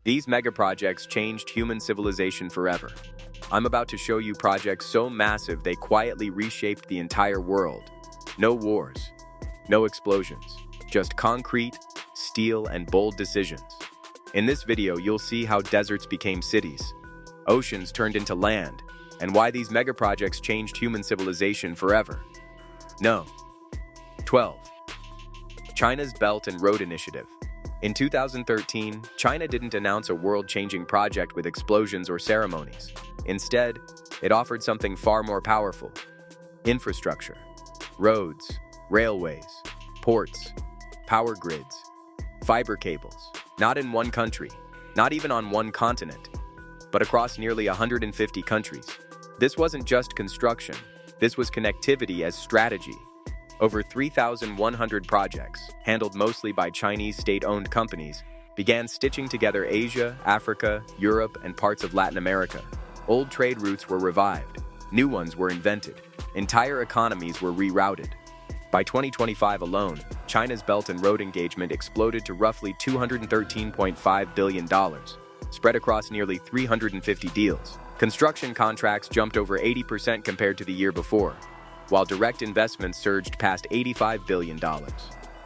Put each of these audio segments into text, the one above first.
These megaprojects changed human civilization forever. I'm about to show you projects so massive they quietly reshaped the entire world. No wars, no explosions, just concrete, steel, and bold decisions. In this video, you'll see how deserts became cities, oceans turned into land, and why these megaprojects changed human civilization forever. No. 12. China's Belt and Road Initiative. In 2013, China didn't announce a world-changing project with explosions or ceremonies. Instead, it offered something far more powerful: infrastructure, roads, railways, ports, power grids, fiber cables, not in one country, not even on one continent, but across nearly 150 countries. This wasn't just construction, this was connectivity as strategy. Over 3,100 projects, handled mostly by Chinese state-owned companies, began stitching together Asia, Africa, Europe, and parts of Latin America. Old trade routes were revived, new ones were invented, entire economies were rerouted. By 2025 alone, China's Belt and Road engagement exploded to roughly $213.5 billion, spread across nearly 350 deals. Construction contracts jumped over 80% compared to the year before, while direct investments surged past $85 billion.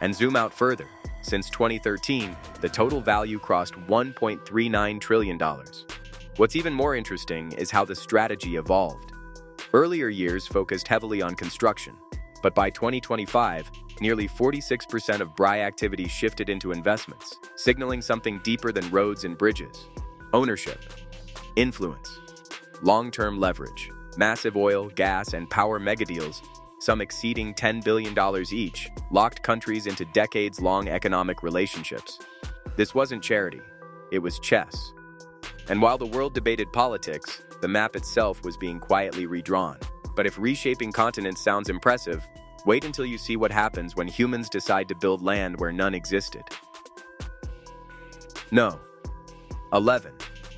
And zoom out further, since 2013, the total value crossed $1.39 trillion. What's even more interesting is how the strategy evolved. Earlier years focused heavily on construction, but by 2025, nearly 46% of BRI activity shifted into investments, signaling something deeper than roads and bridges: ownership, influence, long-term leverage. Massive oil, gas, and power megadeals, some exceeding $10 billion each, locked countries into decades-long economic relationships. This wasn't charity, it was chess. And while the world debated politics, the map itself was being quietly redrawn. But if reshaping continents sounds impressive, wait until you see what happens when humans decide to build land where none existed. No. 11.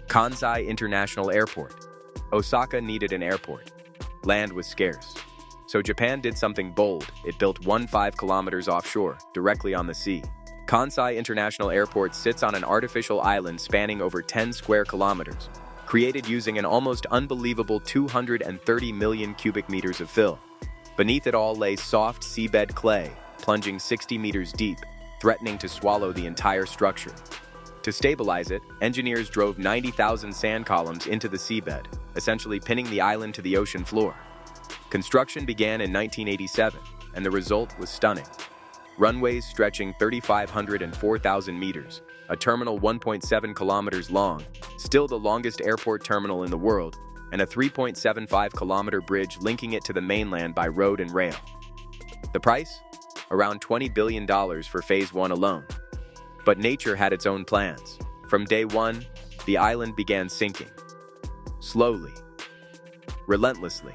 Kansai International Airport. Osaka needed an airport. Land was scarce. So Japan did something bold. It built 15 kilometers offshore, directly on the sea. Kansai International Airport sits on an artificial island spanning over 10 square kilometers, created using an almost unbelievable 230 million cubic meters of fill. Beneath it all lay soft seabed clay, plunging 60 meters deep, threatening to swallow the entire structure. To stabilize it, engineers drove 90,000 sand columns into the seabed, essentially pinning the island to the ocean floor. Construction began in 1987, and the result was stunning. Runways stretching 3,500 and 4,000 meters, a terminal 1.7 kilometers long, still the longest airport terminal in the world, and a 3.75-kilometer bridge linking it to the mainland by road and rail. The price? Around $20 billion for Phase 1 alone. But nature had its own plans. From day one, the island began sinking. Slowly. Relentlessly.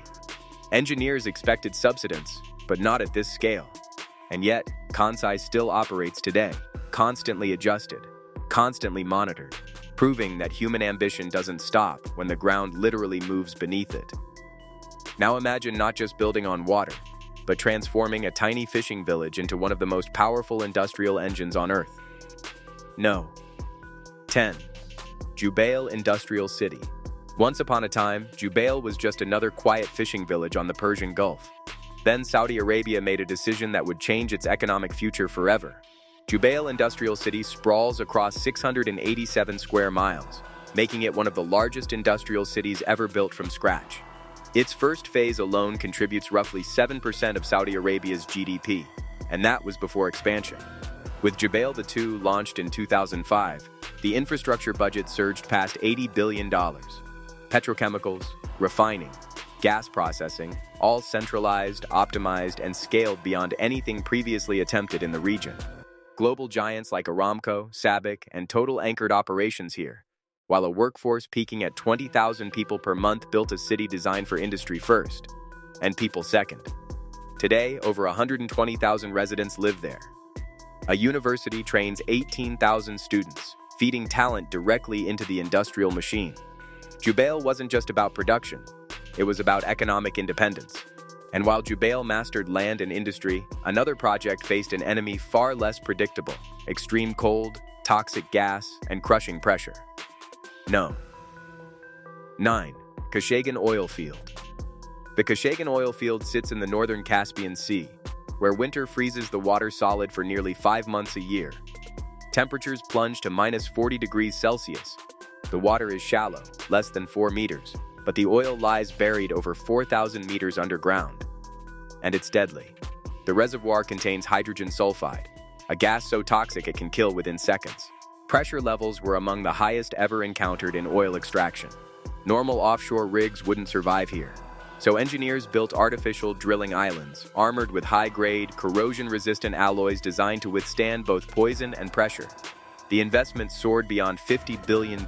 Engineers expected subsidence, but not at this scale. And yet, Kansai still operates today, constantly adjusted, constantly monitored, proving that human ambition doesn't stop when the ground literally moves beneath it. Now imagine not just building on water, but transforming a tiny fishing village into one of the most powerful industrial engines on Earth. No. 10. Jubail Industrial City. Once upon a time, Jubail was just another quiet fishing village on the Persian Gulf. Then Saudi Arabia made a decision that would change its economic future forever. Jubail Industrial City sprawls across 687 square miles, making it one of the largest industrial cities ever built from scratch. Its first phase alone contributes roughly 7% of Saudi Arabia's GDP, and that was before expansion. With Jubail II launched in 2005, the infrastructure budget surged past $80 billion. Petrochemicals, refining, gas processing, all centralized, optimized, and scaled beyond anything previously attempted in the region. Global giants like Aramco, SABIC, and Total anchored operations here, while a workforce peaking at 20,000 people per month built a city designed for industry first, and people second. Today, over 120,000 residents live there. A university trains 18,000 students, feeding talent directly into the industrial machine. Jubail wasn't just about production, it was about economic independence. And while Jubail mastered land and industry, another project faced an enemy far less predictable: extreme cold, toxic gas, and crushing pressure. No. 9. Kashagan Oil Field. The Kashagan oil field sits in the northern Caspian Sea, where winter freezes the water solid for nearly 5 months a year. Temperatures plunge to minus 40 degrees Celsius. The water is shallow, less than 4 meters, but the oil lies buried over 4,000 meters underground. And it's deadly. The reservoir contains hydrogen sulfide, a gas so toxic it can kill within seconds. Pressure levels were among the highest ever encountered in oil extraction. Normal offshore rigs wouldn't survive here, so engineers built artificial drilling islands, armored with high-grade, corrosion-resistant alloys designed to withstand both poison and pressure. The investment soared beyond $50 billion,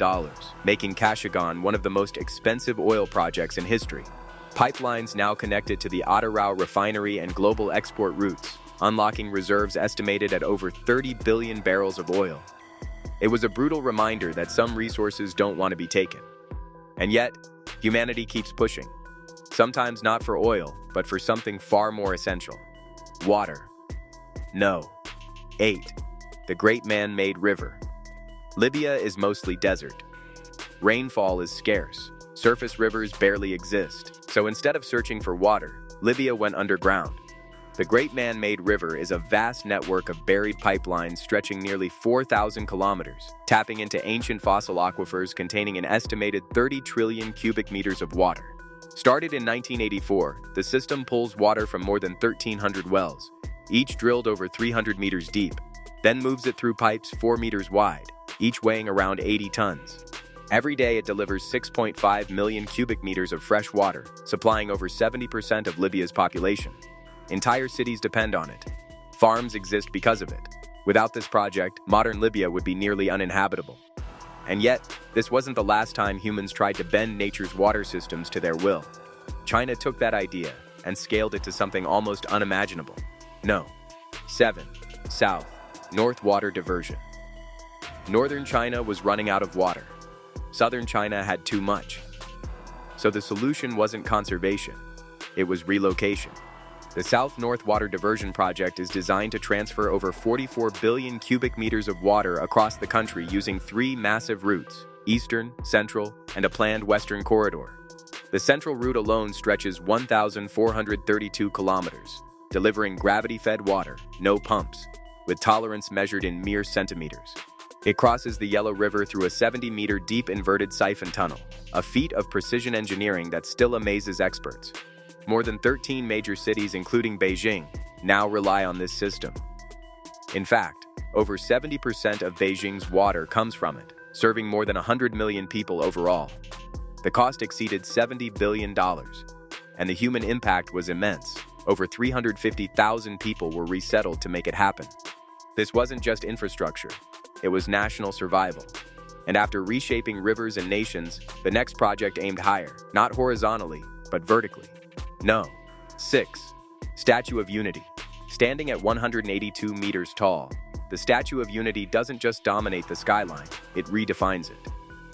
making Kashagan one of the most expensive oil projects in history. Pipelines now connected to the Atyrau refinery and global export routes, unlocking reserves estimated at over 30 billion barrels of oil. It was a brutal reminder that some resources don't want to be taken. And yet, humanity keeps pushing. Sometimes not for oil, but for something far more essential. Water. No. 8. The Great Man-Made River. Libya is mostly desert. Rainfall is scarce. Surface rivers barely exist. So instead of searching for water, Libya went underground. The Great Man-Made River is a vast network of buried pipelines stretching nearly 4,000 kilometers, tapping into ancient fossil aquifers containing an estimated 30 trillion cubic meters of water. Started in 1984, the system pulls water from more than 1,300 wells, each drilled over 300 meters deep, then moves it through pipes 4 meters wide, each weighing around 80 tons. Every day it delivers 6.5 million cubic meters of fresh water, supplying over 70% of Libya's population. Entire cities depend on it. Farms exist because of it. Without this project, modern Libya would be nearly uninhabitable. And yet, this wasn't the last time humans tried to bend nature's water systems to their will. China took that idea and scaled it to something almost unimaginable. No. 7. South. North Water Diversion. Northern China was running out of water. Southern China had too much. So the solution wasn't conservation. It was relocation. The South-North Water Diversion Project is designed to transfer over 44 billion cubic meters of water across the country using 3 massive routes: Eastern, Central, and a planned Western corridor. The Central route alone stretches 1,432 kilometers, delivering gravity-fed water, no pumps, with tolerance measured in mere centimeters. It crosses the Yellow River through a 70-meter deep inverted siphon tunnel, a feat of precision engineering that still amazes experts. More than 13 major cities, including Beijing, now rely on this system. In fact, over 70% of Beijing's water comes from it, serving more than 100 million people overall. The cost exceeded $70 billion, and the human impact was immense. Over 350,000 people were resettled to make it happen. This wasn't just infrastructure, it was national survival. And after reshaping rivers and nations, the next project aimed higher, not horizontally, but vertically. No. 6. Statue of Unity. Standing at 182 meters tall, the Statue of Unity doesn't just dominate the skyline, it redefines it.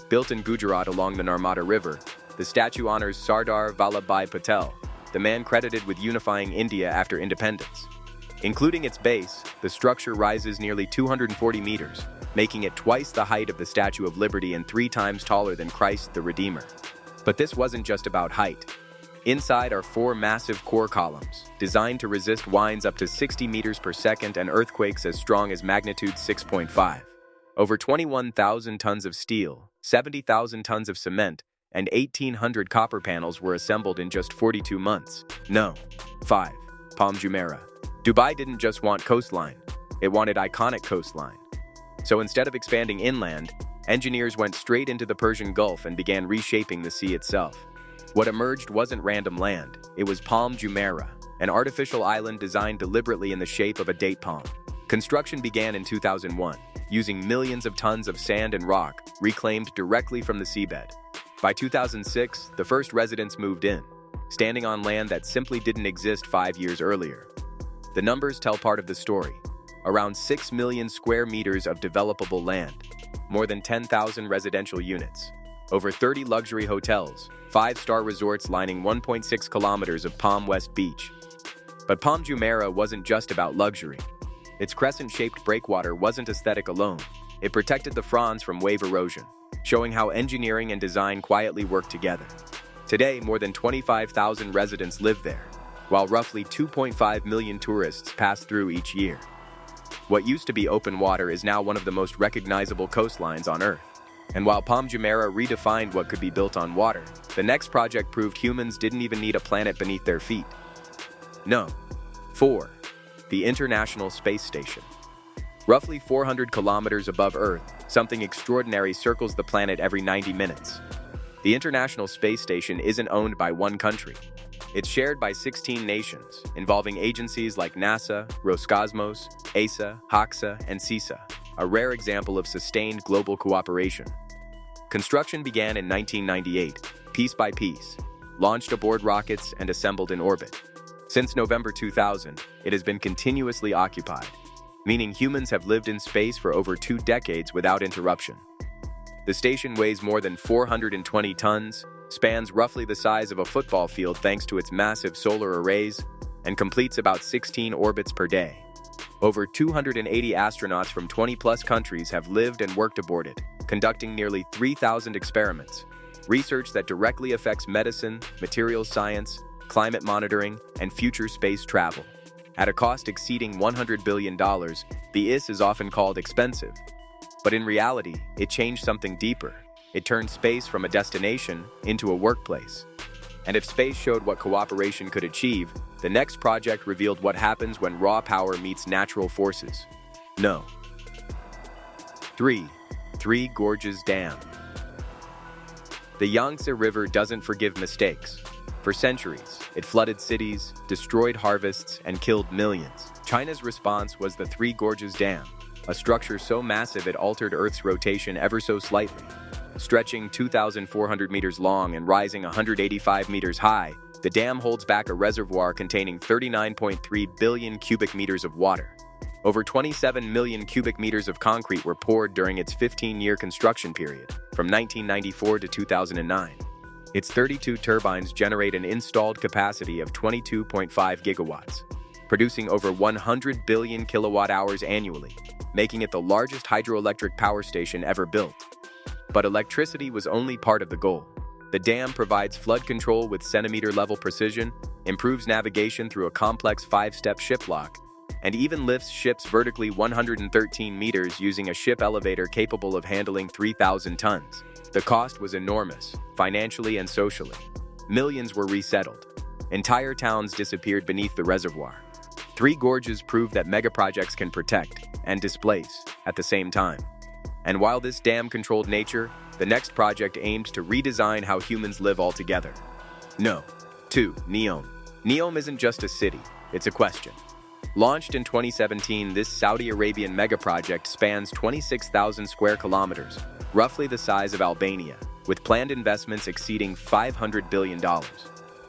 Built in Gujarat along the Narmada River, the statue honors Sardar Vallabhbhai Patel, the man credited with unifying India after independence. Including its base, the structure rises nearly 240 meters, making it twice the height of the Statue of Liberty and 3 times taller than Christ the Redeemer. But this wasn't just about height. Inside are 4 massive core columns, designed to resist winds up to 60 meters per second and earthquakes as strong as magnitude 6.5. Over 21,000 tons of steel, 70,000 tons of cement, and 1,800 copper panels were assembled in just 42 months. No. 5. Palm Jumeirah. Dubai didn't just want coastline, it wanted iconic coastline. So instead of expanding inland, engineers went straight into the Persian Gulf and began reshaping the sea itself. What emerged wasn't random land, it was Palm Jumeirah, an artificial island designed deliberately in the shape of a date palm. Construction began in 2001, using millions of tons of sand and rock, reclaimed directly from the seabed. By 2006, the first residents moved in, standing on land that simply didn't exist 5 years earlier. The numbers tell part of the story. Around 6 million square meters of developable land, more than 10,000 residential units, over 30 luxury hotels, 5-star resorts lining 1.6 kilometers of Palm West Beach. But Palm Jumeirah wasn't just about luxury. Its crescent-shaped breakwater wasn't aesthetic alone. It protected the fronds from wave erosion, showing how engineering and design quietly work together. Today, more than 25,000 residents live there, while roughly 2.5 million tourists pass through each year. What used to be open water is now one of the most recognizable coastlines on Earth. And while Palm Jumeirah redefined what could be built on water, the next project proved humans didn't even need a planet beneath their feet. No. 4. The International Space Station. Roughly 400 kilometers above Earth, something extraordinary circles the planet every 90 minutes. The International Space Station isn't owned by one country. It's shared by 16 nations, involving agencies like NASA, Roscosmos, ESA, HAXA, and CISA, a rare example of sustained global cooperation. Construction began in 1998, piece by piece, launched aboard rockets and assembled in orbit. Since November 2000, it has been continuously occupied, meaning humans have lived in space for over 2 decades without interruption. The station weighs more than 420 tons, spans roughly the size of a football field thanks to its massive solar arrays, and completes about 16 orbits per day. Over 280 astronauts from 20-plus countries have lived and worked aboard it, conducting nearly 3,000 experiments, research that directly affects medicine, materials science, climate monitoring, and future space travel. At a cost exceeding $100 billion, the ISS is often called expensive. But in reality, it changed something deeper. It turned space from a destination into a workplace. And if space showed what cooperation could achieve, the next project revealed what happens when raw power meets natural forces. No. 3. Three Gorges Dam. The Yangtze River doesn't forgive mistakes. For centuries, it flooded cities, destroyed harvests, and killed millions. China's response was the Three Gorges Dam, a structure so massive it altered Earth's rotation ever so slightly. Stretching 2,400 meters long and rising 185 meters high, the dam holds back a reservoir containing 39.3 billion cubic meters of water. Over 27 million cubic meters of concrete were poured during its 15-year construction period, from 1994 to 2009. Its 32 turbines generate an installed capacity of 22.5 gigawatts, producing over 100 billion kilowatt-hours annually, making it the largest hydroelectric power station ever built. But electricity was only part of the goal. The dam provides flood control with centimeter-level precision, improves navigation through a complex 5-step ship lock, and even lifts ships vertically 113 meters using a ship elevator capable of handling 3,000 tons. The cost was enormous, financially and socially. Millions were resettled. Entire towns disappeared beneath the reservoir. Three Gorges proved that megaprojects can protect and displace at the same time. And while this dam controlled nature, the next project aimed to redesign how humans live altogether. No. 2. NEOM. NEOM isn't just a city, it's a question. Launched in 2017, this Saudi Arabian megaproject spans 26,000 square kilometers, roughly the size of Albania, with planned investments exceeding $500 billion.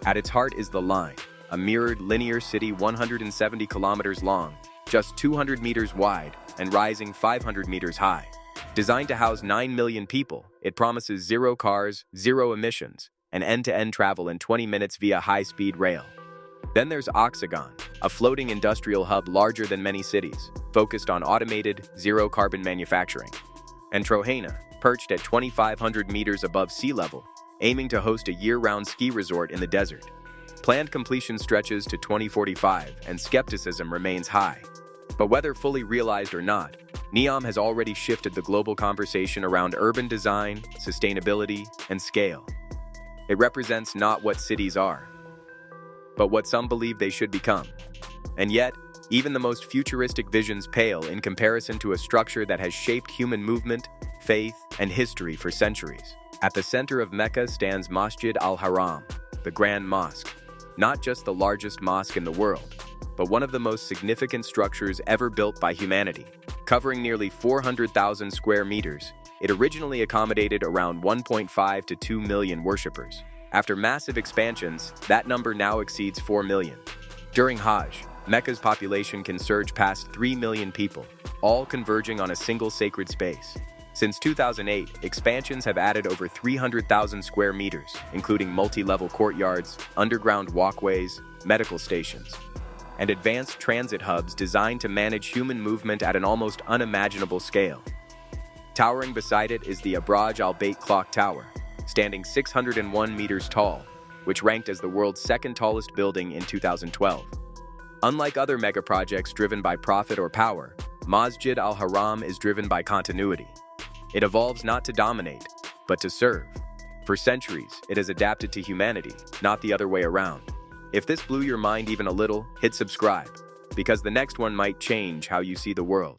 At its heart is the Line, a mirrored linear city 170 kilometers long, just 200 meters wide, and rising 500 meters high. Designed to house 9 million people, it promises zero cars, zero emissions, and end-to-end travel in 20 minutes via high-speed rail. Then there's Oxagon, a floating industrial hub larger than many cities, focused on automated, zero-carbon manufacturing. And Trohana, perched at 2,500 meters above sea level, aiming to host a year-round ski resort in the desert. Planned completion stretches to 2045, and skepticism remains high. But whether fully realized or not, NEOM has already shifted the global conversation around urban design, sustainability, and scale. It represents not what cities are, but what some believe they should become. And yet, even the most futuristic visions pale in comparison to a structure that has shaped human movement, faith, and history for centuries. At the center of Mecca stands Masjid al-Haram, the Grand Mosque, not just the largest mosque in the world, but one of the most significant structures ever built by humanity. Covering nearly 400,000 square meters, it originally accommodated around 1.5 to 2 million worshippers. After massive expansions, that number now exceeds 4 million. During Hajj, Mecca's population can surge past 3 million people, all converging on a single sacred space. Since 2008, expansions have added over 300,000 square meters, including multi-level courtyards, underground walkways, medical stations, and advanced transit hubs designed to manage human movement at an almost unimaginable scale. Towering beside it is the Abraj Al Bait Clock Tower, standing 601 meters tall, which ranked as the world's second tallest building in 2012. Unlike other mega projects driven by profit or power, Masjid al-Haram is driven by continuity. It evolves not to dominate, but to serve. For centuries, it has adapted to humanity, not the other way around. If this blew your mind even a little, hit subscribe, because the next one might change how you see the world.